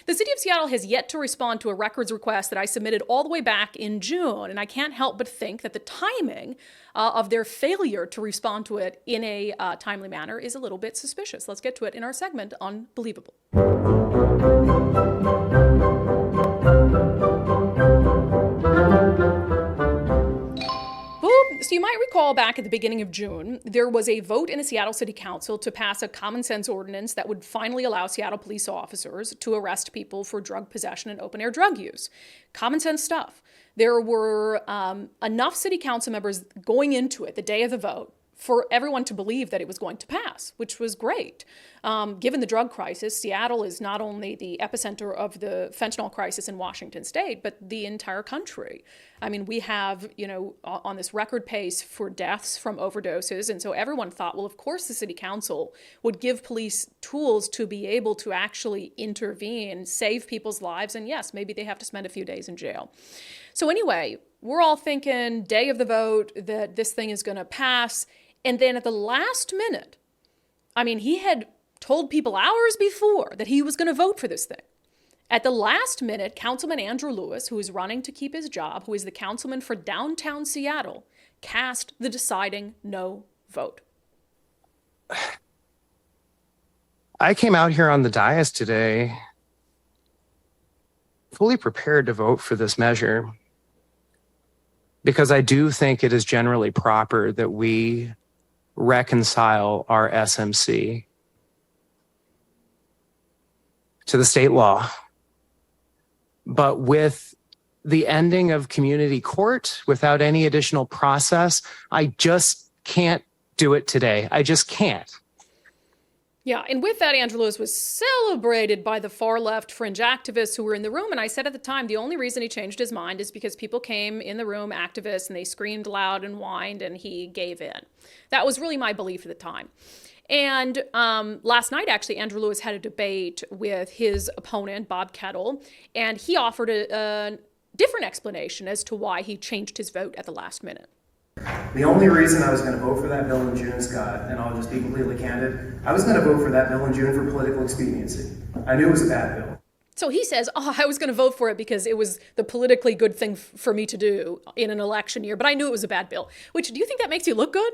The city of Seattle has yet to respond to a records request that I submitted all the way back in June, and I can't help but think that the timing of their failure to respond to it in a timely manner is a little bit suspicious. Let's get to it in our segment, Unbelievable. So you might recall back at the beginning of June, there was a vote in the Seattle City Council to pass a common sense ordinance that would finally allow Seattle police officers to arrest people for drug possession and open air drug use. Common sense stuff. There were enough city council members going into it the day of the vote for everyone to believe that it was going to pass, which was great. Given the drug crisis, Seattle is not only the epicenter of the fentanyl crisis in Washington state, but the entire country. I mean, we have, on this record pace for deaths from overdoses. And so everyone thought, well, of course the city council would give police tools to be able to actually intervene, save people's lives. And yes, maybe they have to spend a few days in jail. So anyway, we're all thinking day of the vote that this thing is going to pass. And then at the last minute, he had told people hours before that he was going to vote for this thing. At the last minute, Councilman Andrew Lewis, who is running to keep his job, who is the councilman for downtown Seattle, cast the deciding no vote. I came out here on the dais today fully prepared to vote for this measure because I do think it is generally proper that we reconcile our SMC to the state law. But with the ending of community court, without any additional process, I just can't do it today. I just can't. Yeah, and with that, Andrew Lewis was celebrated by the far-left fringe activists who were in the room. And I said at the time, the only reason he changed his mind is because people came in the room, activists, and they screamed loud and whined, and he gave in. That was really my belief at the time. And last night, actually, Andrew Lewis had a debate with his opponent, Bob Kettle, and he offered a different explanation as to why he changed his vote at the last minute. The only reason I was going to vote for that bill in June, Scott, and I'll just be completely candid, I was going to vote for that bill in June for political expediency. I knew it was a bad bill. So he says, I was going to vote for it because it was the politically good thing for me to do in an election year, but I knew it was a bad bill. Which, do you think that makes you look good?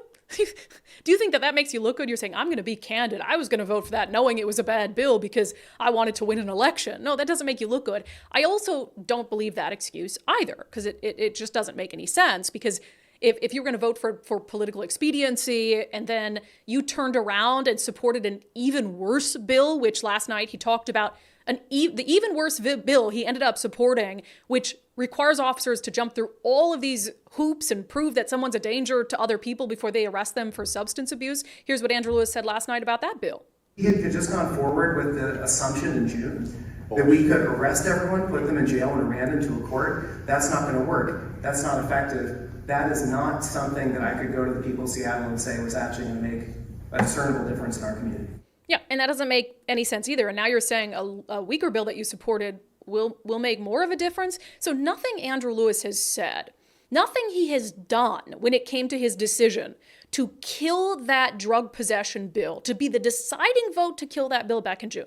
Do you think that makes you look good? You're saying, I'm going to be candid. I was going to vote for that knowing it was a bad bill because I wanted to win an election. No, that doesn't make you look good. I also don't believe that excuse either because it just doesn't make any sense because if you're going to vote for political expediency and then you turned around and supported an even worse bill, which last night he talked about the even worse bill he ended up supporting, which requires officers to jump through all of these hoops and prove that someone's a danger to other people before they arrest them for substance abuse. Here's what Andrew Lewis said last night about that bill. He had just gone forward with the assumption in June that we could arrest everyone, put them in jail, and remand them to a court. That's not going to work. That's not effective. That is not something that I could go to the people of Seattle and say was actually going to make a discernible difference in our community. Yeah, and that doesn't make any sense either. And now you're saying a weaker bill that you supported will make more of a difference. So nothing Andrew Lewis has said, nothing he has done when it came to his decision to kill that drug possession bill, to be the deciding vote to kill that bill back in June,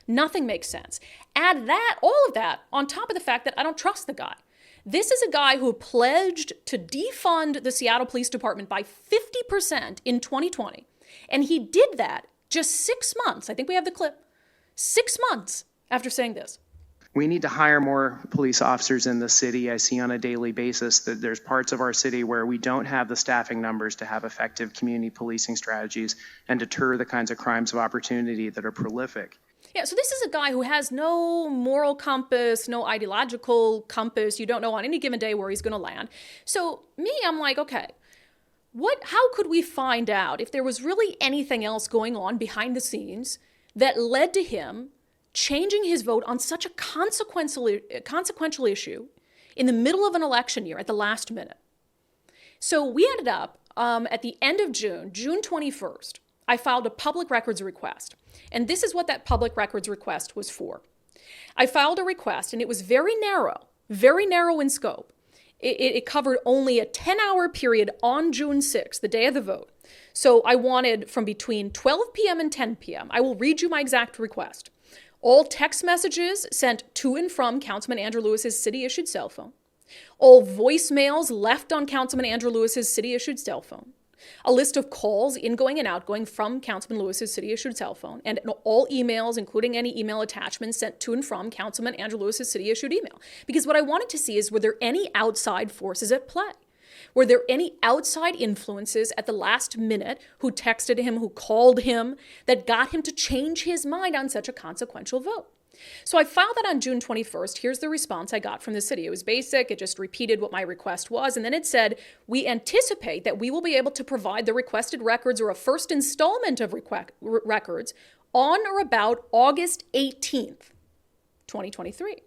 nothing makes sense. Add that, all of that, on top of the fact that I don't trust the guy. This is a guy who pledged to defund the Seattle Police Department by 50% in 2020. And he did that just 6 months. I think we have the clip. 6 months after saying this. We need to hire more police officers in the city. I see on a daily basis that there's parts of our city where we don't have the staffing numbers to have effective community policing strategies and deter the kinds of crimes of opportunity that are prolific. Yeah, so this is a guy who has no moral compass, no ideological compass. You don't know on any given day where he's going to land. So I'm like, okay, how could we find out if there was really anything else going on behind the scenes that led to him changing his vote on such a consequential issue in the middle of an election year at the last minute? So we ended up at the end of June 21st, I filed a public records request. And this is what that public records request was for. I filed a request, and it was very narrow in scope. It covered only a 10-hour period on June 6th, the day of the vote. So I wanted from between 12 p.m. and 10 p.m. I will read you my exact request. all text messages sent to and from Councilman Andrew Lewis's city-issued cell phone, all voicemails left on Councilman Andrew Lewis's city-issued cell phone, a list of calls ingoing and outgoing from Councilman Lewis's city-issued cell phone, and all emails, including any email attachments sent to and from Councilman Andrew Lewis's city-issued email. Because what I wanted to see is, were there any outside forces at play? Were there any outside influences at the last minute who texted him, who called him, that got him to change his mind on such a consequential vote? So I filed that on June 21st. Here's the response I got from the city. It was basic. It just repeated what my request was. And then it said, we anticipate that we will be able to provide the requested records or a first installment of records on or about August 18th, 2023.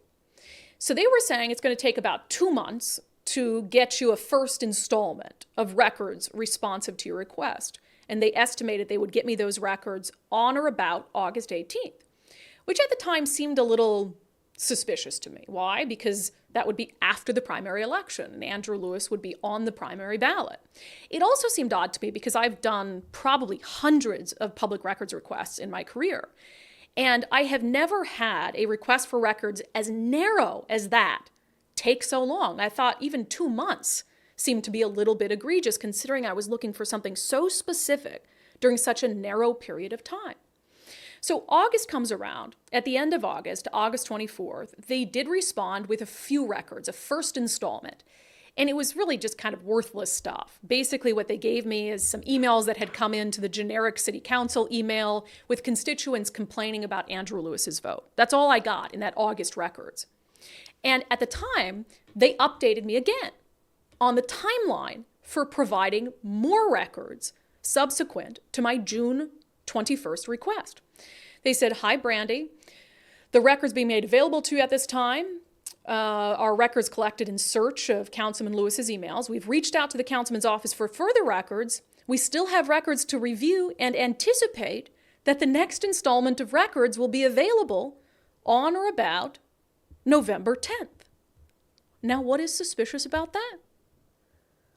So they were saying it's going to take about 2 months to get you a first installment of records responsive to your request. And they estimated they would get me those records on or about August 18th. Which at the time seemed a little suspicious to me. Why? Because that would be after the primary election, and Andrew Lewis would be on the primary ballot. It also seemed odd to me because I've done probably hundreds of public records requests in my career, and I have never had a request for records as narrow as that take so long. I thought even 2 months seemed to be a little bit egregious, considering I was looking for something so specific during such a narrow period of time. So August comes around. At the end of August, August 24th, they did respond with a few records, a first installment. And it was really just kind of worthless stuff. Basically, what they gave me is some emails that had come into the generic city council email with constituents complaining about Andrew Lewis's vote. That's all I got in that August records. And at the time, they updated me again on the timeline for providing more records subsequent to my June 21st request. They said, hi, Brandi. The records being made available to you at this time are records collected in search of Councilman Lewis's emails. We've reached out to the councilman's office for further records. We still have records to review and anticipate that the next installment of records will be available on or about November 10th. Now, what is suspicious about that?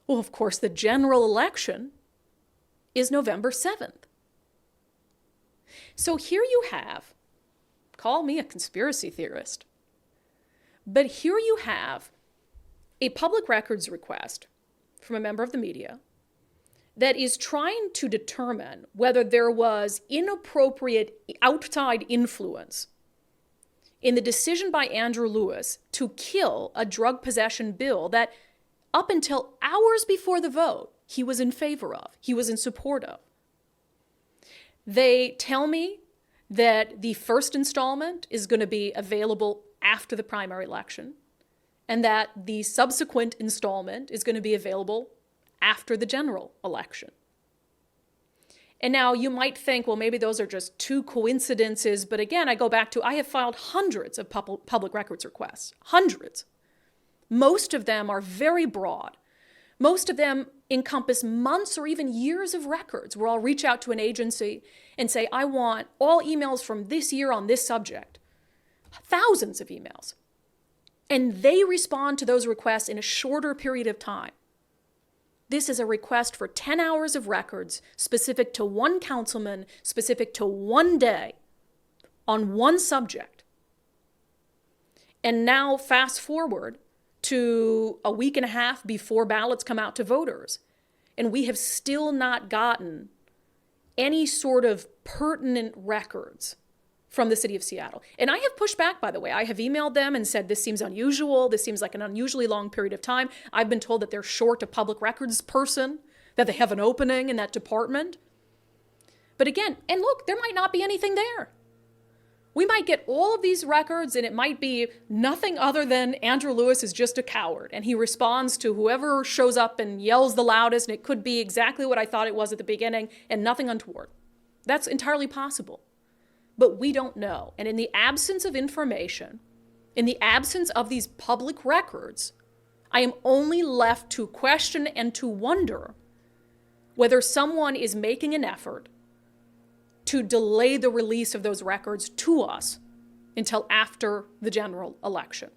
Well, of course, the general election is November 7th. So here you have, call me a conspiracy theorist, but here you have a public records request from a member of the media that is trying to determine whether there was inappropriate outside influence in the decision by Andrew Lewis to kill a drug possession bill that up until hours before the vote, he was in favor of, he was in support of. They tell me that the first installment is going to be available after the primary election, and that the subsequent installment is going to be available after the general election. And now you might think, well, maybe those are just two coincidences, but again, I go back to, I have filed hundreds of public records requests, hundreds. Most of them are very broad. Most of them encompass months or even years of records where I'll reach out to an agency and say, I want all emails from this year on this subject. Thousands of emails. And they respond to those requests in a shorter period of time. This is a request for 10 hours of records specific to one councilman, specific to one day, on one subject. And now fast forward to a week and a half before ballots come out to voters, and we have still not gotten any sort of pertinent records from the city of Seattle. And I have pushed back, by the way. I have emailed them and said, this seems unusual. This seems like an unusually long period of time. I've been told that they're short a public records person, that they have an opening in that department. But again, and look, there might not be anything there. We might get all of these records and it might be nothing other than Andrew Lewis is just a coward and he responds to whoever shows up and yells the loudest, and it could be exactly what I thought it was at the beginning and nothing untoward. That's entirely possible. But we don't know. And in the absence of information, in the absence of these public records, I am only left to question and to wonder whether someone is making an effort to delay the release of those records to us until after the general election.